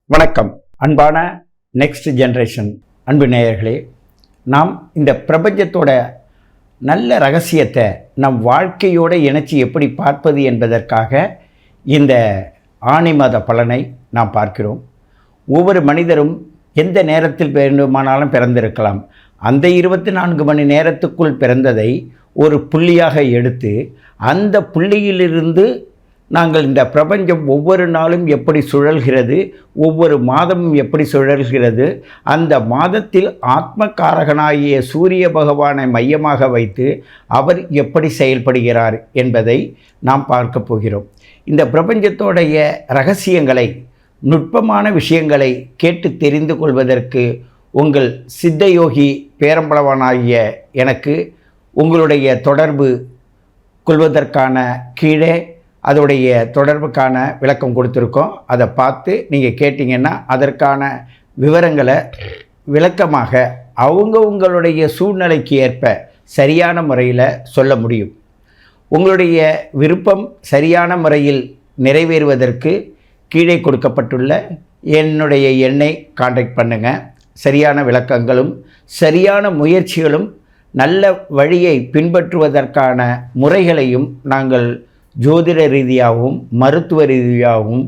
வணக்கம். அன்பான next generation அன்பு நேயர்களே, நாம் இந்த பிரபஞ்சத்தோட நல்ல ரகசியத்தை நம் வாழ்க்கையோடு இணைச்சி எப்படி பார்ப்பது என்பதற்காக இந்த ஆணி மாத பலனை நாம் பார்க்கிறோம். ஒவ்வொரு மனிதரும் எந்த நேரத்தில் வேண்டுமானாலும் பிறந்திருக்கலாம். அந்த 24 மணி நேரத்துக்குள் பிறந்ததை ஒரு புள்ளியாக எடுத்து அந்த புள்ளியிலிருந்து நாங்கள் இந்த பிரபஞ்சம் ஒவ்வொரு நாளும் எப்படி சுழல்கிறது, ஒவ்வொரு மாதமும் எப்படி சுழல்கிறது, அந்த மாதத்தில் ஆத்மகாரகனாகிய சூரிய பகவானை மையமாக வைத்து அவர் எப்படி செயல்படுகிறார் என்பதை நாம் பார்க்க போகிறோம். இந்த பிரபஞ்சத்தோடைய ரகசியங்களை, நுட்பமான விஷயங்களை கேட்டு தெரிந்து கொள்வதற்கு உங்கள் சித்தயோகி பேரம்பளவானாகிய எனக்கு உங்களுடைய தொடர்பு கொள்வதற்கான கீழே அதோடைய தொடர்புக்கான விளக்கம் கொடுத்துருக்கோம். அதை பார்த்து நீங்கள் கேட்டிங்கன்னா அதற்கான விவரங்களை விளக்கமாக உங்களுடைய சூழ்நிலைக்கு ஏற்ப சரியான முறையில் சொல்ல முடியும். உங்களுடைய விருப்பம் சரியான முறையில் நிறைவேறுவதற்கு கீழே கொடுக்கப்பட்டுள்ள என்னுடைய எண்ணை கான்டாக்ட் பண்ணுங்கள். சரியான விளக்கங்களும் சரியான முயற்சிகளும் நல்ல வழியை பின்பற்றுவதற்கான முறைகளையும் நாங்கள் ஜோதிட ரீதியாகவும் மருத்துவ ரீதியாகவும்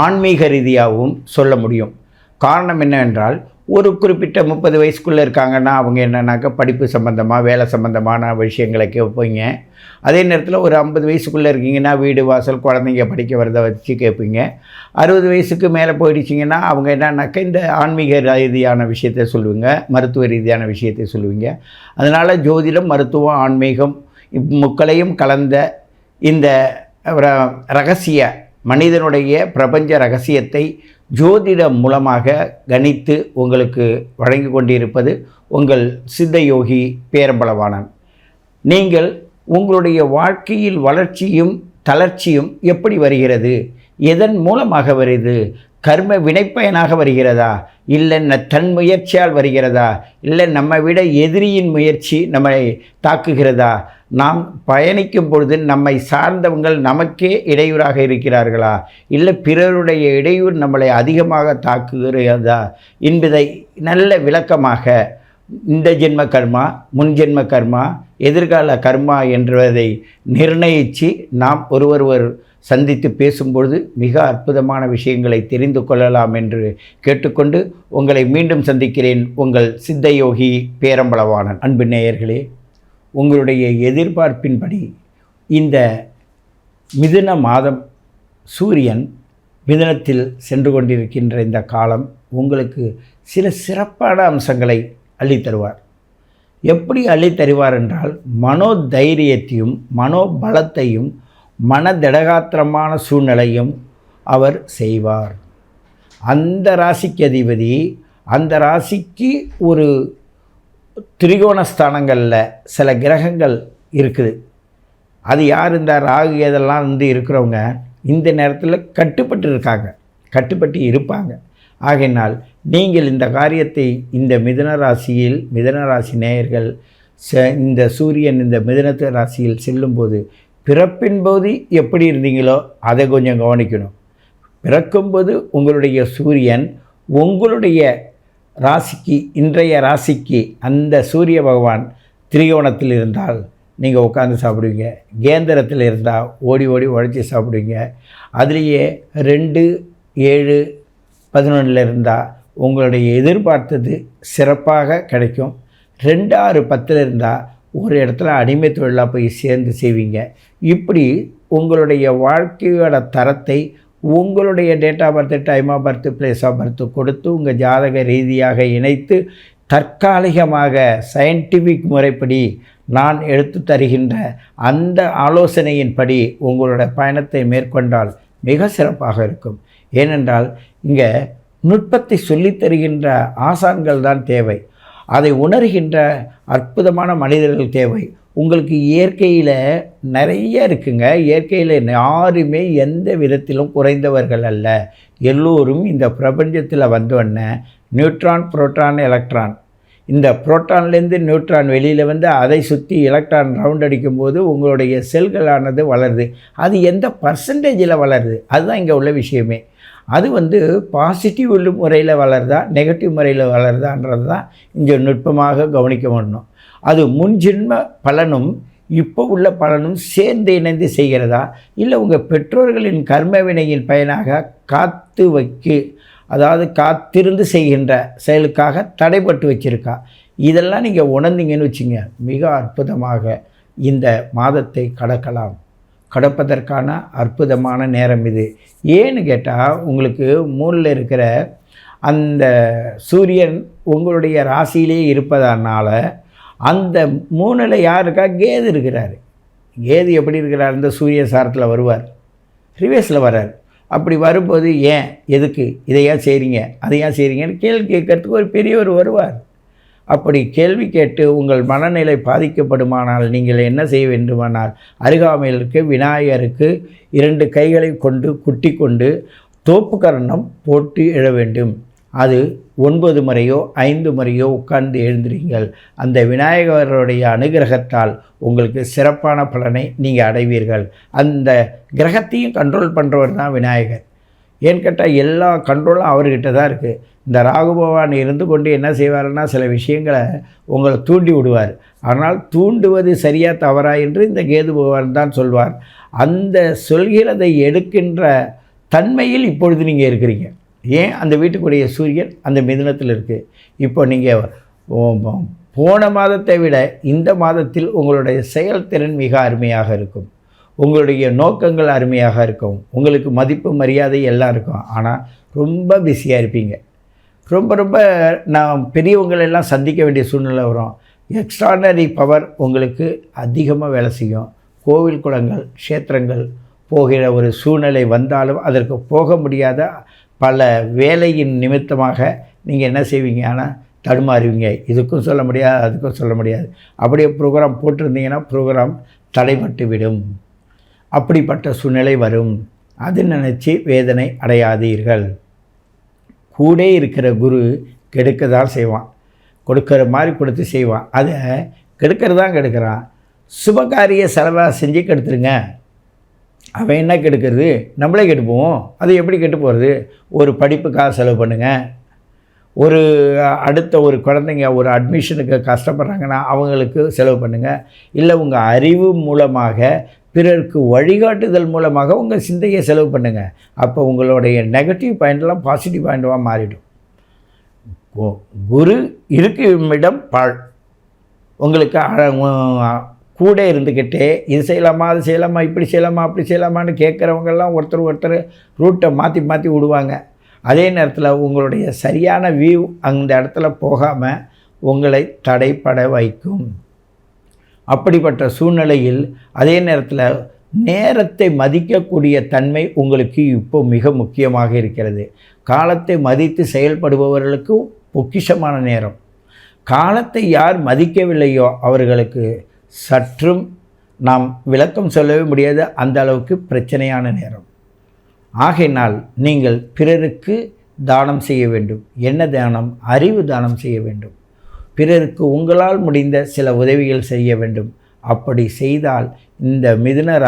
ஆன்மீக ரீதியாகவும் சொல்ல முடியும். காரணம் என்னவென்றால், ஒரு குறிப்பிட்ட 30 வயசுக்குள்ளே இருக்காங்கன்னா அவங்க என்னன்னாக்கா படிப்பு சம்மந்தமாக வேலை சம்மந்தமான விஷயங்களை கேட்பீங்க. அதே நேரத்தில் ஒரு 50 வயசுக்குள்ளே இருக்கீங்கன்னா வீடு வாசல் குழந்தைங்க படிக்க வரதை வச்சு கேட்பீங்க. 60 வயசுக்கு மேலே போயிடுச்சிங்கன்னா அவங்க என்னன்னாக்கா இந்த ஆன்மீக ரீதியான விஷயத்தை சொல்லுவீங்க, மருத்துவ ரீதியான விஷயத்தை சொல்லுவீங்க. அதனால் ஜோதிடம், மருத்துவம், ஆன்மீகம் முக்களையும் கலந்த இந்த ரகசிய மனிதனுடைய பிரபஞ்ச ரகசியத்தை ஜோதிடம் மூலமாக கணித்து உங்களுக்கு வழங்கி கொண்டிருப்பது உங்கள் சித்தயோகி பேரம்பளவானன். நீங்கள் உங்களுடைய வாழ்க்கையில் வளர்ச்சியும் தளர்ச்சியும் எப்படி வருகிறது, எதன் மூலமாக வருது, கர்ம வினைப்பயனாக வருகிறதா, இல்லை தன் முயற்சியால் வருகிறதா, இல்லை நம்மை விட எதிரியின் முயற்சி நம்மை தாக்குகிறதா, நாம் பயணிக்கும் பொழுது நம்மை சார்ந்தவங்கள் நமக்கே இடையூறாக இருக்கிறார்களா, இல்லை பிறருடைய இடையூறு நம்மளை அதிகமாக தாக்குகிறதா என்பதை நல்ல விளக்கமாக இந்த ஜென்ம கர்மா, முன்ஜென்ம கர்மா, எதிர்கால கர்மா என்பதை நிர்ணயித்து நாம் ஒருவர் சந்தித்து பேசும்பொழுது மிக அற்புதமான விஷயங்களை தெரிந்து கொள்ளலாம் என்று கேட்டுக்கொண்டு உங்களை மீண்டும் சந்திக்கிறேன். உங்கள் சித்தயோகி பேரம்பளவானன். அன்பு நேயர்களே, உங்களுடைய எதிர்பார்ப்பின்படி இந்த மிதுன மாதம் சூரியன் மிதுனத்தில் சென்று கொண்டிருக்கின்ற இந்த காலம் உங்களுக்கு சில சிறப்பான அம்சங்களை அள்ளித்தருவார். எப்படி அள்ளித்தருவார் என்றால், மனோதைரியத்தையும் மனோபலத்தையும் மனதிடகாத்திரமான சூழ்நிலையும் அவர் செய்வார். அந்த ராசிக்கு அதிபதி, அந்த ராசிக்கு ஒரு திரிகோணஸ்தானங்களில் சில கிரகங்கள் இருக்குது. அது யார்? இந்த ராகு இதெல்லாம் இருக்கிறவங்க இந்த நேரத்தில் கட்டுப்பட்டு இருப்பாங்க. ஆகையினால் நீங்கள் இந்த காரியத்தை இந்த மிதுன ராசி நேயர்கள் இந்த சூரியன் இந்த மிதுன ராசியில் செல்லும்போது பிறப்பின் போது எப்படி இருந்தீங்களோ அதை கொஞ்சம் கவனிக்கணும். பிறக்கும்போது உங்களுடைய சூரியன் உங்களுடைய ராசிக்கு, இன்றைய ராசிக்கு அந்த சூரிய பகவான் திரிகோணத்தில் இருந்தால் நீங்கள் உட்காந்து சாப்பிடுவீங்க. கேந்திரத்தில் இருந்தால் ஓடி உழைச்சி சாப்பிடுவீங்க. அதுலேயே 2, 7, 11 இருந்தால் உங்களுடைய எதிர்பார்த்தது சிறப்பாக கிடைக்கும். 2, 6, 10 இருந்தால் ஒரு இடத்துல அடிமை தொழிலாக போய் சேர்ந்து செய்வீங்க. இப்படி உங்களுடைய வாழ்க்கையோட தரத்தை உங்களுடைய date of birth, time of birth, place of birth கொடுத்து உங்கள் ஜாதக ரீதியாக இணைத்து தற்காலிகமாக சயின்டிஃபிக் முறைப்படி நான் எடுத்து தருகின்ற அந்த ஆலோசனையின்படி உங்களோட பயணத்தை மேற்கொண்டால் மிக சிறப்பாக இருக்கும். ஏனென்றால் இங்கே நுட்பத்தை சொல்லித் தருகின்ற ஆசான்கள் தான் தேவை. அதை உணர்கின்ற அற்புதமான மனிதர்கள் தேவை. உங்களுக்கு இயற்கையில் நிறைய இருக்குங்க. இயற்கையில் யாருமே எந்த விதத்திலும் குறைந்தவர்கள் அல்ல. எல்லோரும் இந்த பிரபஞ்சத்தில் வந்தோடனே நியூட்ரான், புரோட்டான், எலக்ட்ரான், இந்த புரோட்டான்லேருந்து நியூட்ரான் வெளியில் வந்து அதை சுற்றி எலக்ட்ரான் ரவுண்ட் அடிக்கும்போது உங்களுடைய செல்களானது வளருது. அது எந்த பர்சன்டேஜில் வளருது, அதுதான் இங்கே உள்ள விஷயமே. அது வந்து பாசிட்டிவ் முறையில் வளருதா நெகட்டிவ் முறையில் வளருதான்றது தான் இங்கே நுட்பமாக கவனிக்க வேண்டும். அது முன்ஜென்ம பலனும் இப்போ உள்ள பலனும் சேர்ந்து இணைந்து செய்கிறதா, இல்லை உங்கள் பெற்றோர்களின் கர்ம வினையின் பயனாக அதாவது காத்திருந்து செய்கின்ற செயலுக்காக தடைப்பட்டு வச்சுருக்கா. இதெல்லாம் நீங்கள் உணர்ந்தீங்கன்னு வச்சுங்க, மிக அற்புதமாக இந்த மாதத்தை கடப்பதற்கான அற்புதமான நேரம் இது. ஏன்னு கேட்டால், உங்களுக்கு மூணில் இருக்கிற அந்த சூரியன் உங்களுடைய ராசியிலே இருப்பதனால அந்த மூணில் யார் இருக்கா? கேது இருக்கிறார். கேது எப்படி இருக்கிறார்? இந்த சூரிய சாரத்தில் வருவார், ரிவேஸில் வர்றார். அப்படி வரும்போது ஏன், எதுக்கு, இதை ஏன் செய்கிறீங்க, அதை ஏன் செய்கிறீங்கன்னு கேள்வி கேட்கறதுக்கு ஒரு பெரியவர் வருவார். அப்படி கேள்வி கேட்டு உங்கள் மனநிலை பாதிக்கப்படுமானால் நீங்கள் என்ன செய்ய வேண்டுமானால், அருகாமையில் இருக்க விநாயகருக்கு 2 கைகளை கொண்டு குட்டி கொண்டு தோப்பு கரணம் போட்டு எழ வேண்டும். அது 9 முறையோ 5 முறையோ உட்கார்ந்து எழுந்திருங்கள். அந்த விநாயகருடைய அனுகிரகத்தால் உங்களுக்கு சிறப்பான பலனை நீங்கள் அடைவீர்கள். அந்த கிரகத்தையும் கண்ட்ரோல் பண்ணுறவர் தான் விநாயகர். ஏன்னு கேட்டால் எல்லா கண்ட்ரோலும் அவர்கிட்ட தான் இருக்குது. இந்த ராகு பகவான் இருந்து கொண்டு என்ன செய்வார்னா, சில விஷயங்களை உங்களை தூண்டி விடுவார். ஆனால் தூண்டுவது சரியா தவறா என்று இந்த கேது பகவான் தான் சொல்வார். அந்த சொல்கிறதை எடுக்கின்ற தன்மையில் இப்பொழுது நீங்கள் இருக்கிறீங்க. ஏன், அந்த வீட்டுக்குரிய சூரியன் அந்த மிதுனத்தில் இருக்குது. இப்போ நீங்கள் போன மாதத்தை விட இந்த மாதத்தில் உங்களுடைய செயல்திறன் மிக அருமையாக இருக்கும். உங்களுடைய நோக்கங்கள் அருமையாக இருக்கும். உங்களுக்கு மதிப்பு மரியாதை எல்லாம் இருக்கும். ஆனால் ரொம்ப பிஸியாக இருப்பீங்க. ரொம்ப நான் பெரியவங்களெல்லாம் சந்திக்க வேண்டிய சூழ்நிலை வரும். எக்ஸ்ட்ராடனரி பவர் உங்களுக்கு அதிகமாக வேலை செய்யும். கோவில் குளங்கள் க்ஷேத்திரங்கள் போகிற ஒரு சூழ்நிலை வந்தாலும் அதற்கு போக முடியாத பல வேலையின் நிமித்தமாக நீங்கள் என்ன செய்வீங்க? ஆனால் தடுமாறுவீங்க. இதுக்கும் சொல்ல முடியாது, அதுக்கும் சொல்ல முடியாது. அப்படியே ப்ரோக்ராம் போட்டிருந்தீங்கன்னா ப்ரோக்ராம் தடைபட்டு விடும். அப்படிப்பட்ட சூழ்நிலை வரும். அது நினச்சி வேதனை அடையாதீர்கள். கூட இருக்கிற குரு கெடுக்க தான் செய்வான். கொடுக்குற மாதிரி கொடுத்து செய்வான். அதை கெடுக்கிறது தான் கெடுக்கிறான். சுபகாரிய செலவாக செஞ்சு கெடுத்துருங்க. அவன் என்ன கெடுக்கிறது? நம்மளே கெடுப்போம். அது எப்படி கெட்டு போகிறது? ஒரு படிப்புக்காக செலவு பண்ணுங்கள். அடுத்த ஒரு குழந்தைங்க ஒரு அட்மிஷனுக்கு கஷ்டப்படுறாங்கன்னா அவங்களுக்கு செலவு பண்ணுங்கள். இல்லை உங்கள் அறிவு மூலமாக பிறருக்கு வழிகாட்டுதல் மூலமாக உங்கள் சிந்தையை செலவு பண்ணுங்கள். அப்போ உங்களுடைய நெகட்டிவ் பாயிண்ட்லாம் பாசிட்டிவ் பாயிண்ட்டாக மாறிடும். குரு இருக்கும் இடம் பாழ். உங்களுக்கு கூட இருந்துக்கிட்டே இது செய்யலாமா, அது செய்யலாமா, இப்படி செய்யலாமா, அப்படி செய்யலாமான்னு கேட்குறவங்கெல்லாம் ஒருத்தர் ரூட்டை மாற்றி விடுவாங்க. அதே நேரத்தில் உங்களுடைய சரியான வியூ அந்த இடத்துல போகாமல் உங்களை தடைப்பட வைக்கும். அப்படிப்பட்ட சூழ்நிலையில் அதே நேரத்தில் நேரத்தை மதிக்கக்கூடிய தன்மை உங்களுக்கு இப்போ மிக முக்கியமாக இருக்கிறது. காலத்தை மதித்து செயல்படுபவர்களுக்கு பொக்கிஷமான நேரம். காலத்தை யார் மதிக்கவில்லையோ அவர்களுக்கு சற்றும் நாம் விளக்கம் சொல்லவே முடியாது. அந்த அளவுக்கு பிரச்சனையான நேரம். ஆகையினால் நீங்கள் பிறருக்கு தானம் செய்ய வேண்டும். என்ன தானம்? அறிவு தானம் செய்ய வேண்டும். பிறருக்கு உங்களால் முடிந்த சில உதவிகள் செய்ய வேண்டும். அப்படி செய்தால் இந்த மிதுன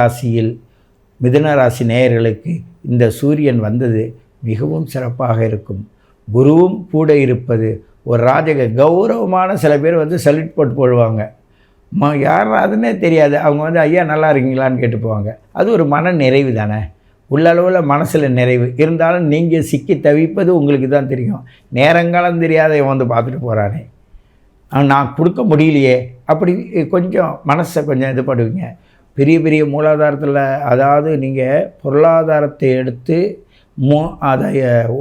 ராசி நேயர்களுக்கு இந்த சூரியன் வந்தது மிகவும் சிறப்பாக இருக்கும். குருவும் கூட இருப்பது ஒரு கௌரவமான சில பேர் சல்யூட் போட்டு போடுவாங்க. யாராதுன்னே தெரியாது. அவங்க ஐயா நல்லா இருக்கீங்களான்னு கேட்டு போவாங்க. அது ஒரு மன நிறைவு தானே. உள்ளளவில் மனசில் நிறைவு இருந்தாலும் நீங்கள் சிக்கி தவிப்பது உங்களுக்கு தான் தெரியும். நேரங்காலம் தெரியாத பார்த்துட்டு போகிறானே, நான் கொடுக்க முடியலையே, அப்படி கொஞ்சம் மனசை கொஞ்சம் இது பண்ணுவீங்க. பெரிய மூலாதாரத்தில், அதாவது நீங்கள் பொருளாதாரத்தை எடுத்து அதை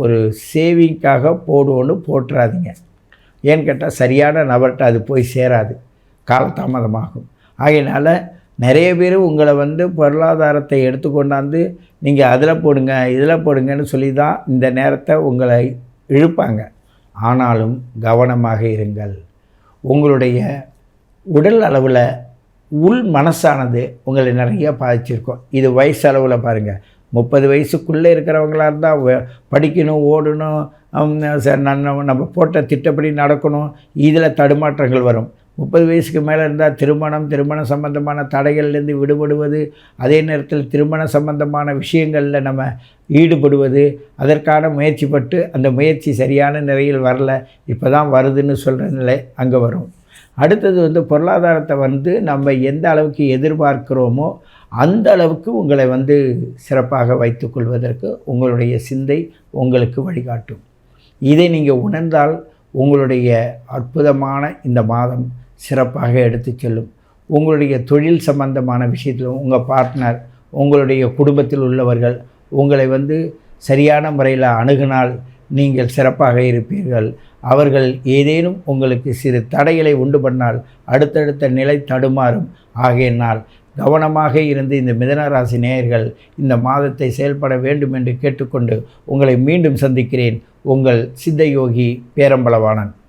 ஒரு சேவிங்காக போட்டுறாதீங்க. ஏன்னு கேட்டால் சரியான நபர்கிட்ட அது போய் சேராது, காலதாமதமாகும். ஆகையினால் நிறைய பேர் உங்களை பொருளாதாரத்தை எடுத்துக்கொண்டாந்து நீங்கள் அதில் போடுங்க இதில் போடுங்கன்னு சொல்லி தான் இந்த நேரத்தை உங்களை இழுப்பாங்க. ஆனாலும் கவனமாக இருங்கள். உங்களுடைய உடல் அளவில் உள் மனசானது உங்களை நிறைய பாதிச்சிருக்கும். இது வயசு அளவில் பாருங்கள். 30 வயசுக்குள்ளே இருக்கிறவங்களாக இருந்தால் படிக்கணும், ஓடணும், நம்ம போட்ட திட்டப்படி நடக்கணும். இதில் தடுமாற்றங்கள் வரும். 30 வயசுக்கு மேலே இருந்தால் திருமணம் சம்பந்தமான தடைகள்லேருந்து விடுபடுவது, அதே நேரத்தில் திருமண சம்பந்தமான விஷயங்களில் நம்ம ஈடுபடுவது, அதற்கான முயற்சிப்பட்டு அந்த முயற்சி சரியான நிலையில் வரல, இப்போ தான் வருதுன்னு சொல்கிற நிலை அங்கே வரும். அடுத்தது பொருளாதாரத்தை நம்ம எந்த அளவுக்கு எதிர்பார்க்கிறோமோ அந்த அளவுக்கு உங்களை சிறப்பாக வைத்துக்கொள்வதற்கு உங்களுடைய சிந்தை உங்களுக்கு வழிகாட்டும். இதை நீங்கள் உணர்ந்தால் உங்களுடைய அற்புதமான இந்த மாதம் சிறப்பாக எடுத்து செல்லும். உங்களுடைய தொழில் சம்பந்தமான விஷயத்தில் உங்கள் பார்ட்னர், உங்களுடைய குடும்பத்தில் உள்ளவர்கள் உங்களை சரியான முறையில் அணுகினால் நீங்கள் சிறப்பாக இருப்பீர்கள். அவர்கள் ஏதேனும் உங்களுக்கு சிறு தடைகளை உண்டு பண்ணால் அடுத்தடுத்த நிலை தடுமாறும். ஆகையினால் கவனமாக இருந்து இந்த மிதுன ராசி நேயர்கள் இந்த மாதத்தை செயல்பட வேண்டும் என்று கேட்டுக்கொண்டு உங்களை மீண்டும் சந்திக்கிறேன். உங்கள் சித்த யோகி பேரம்பலவாணன்.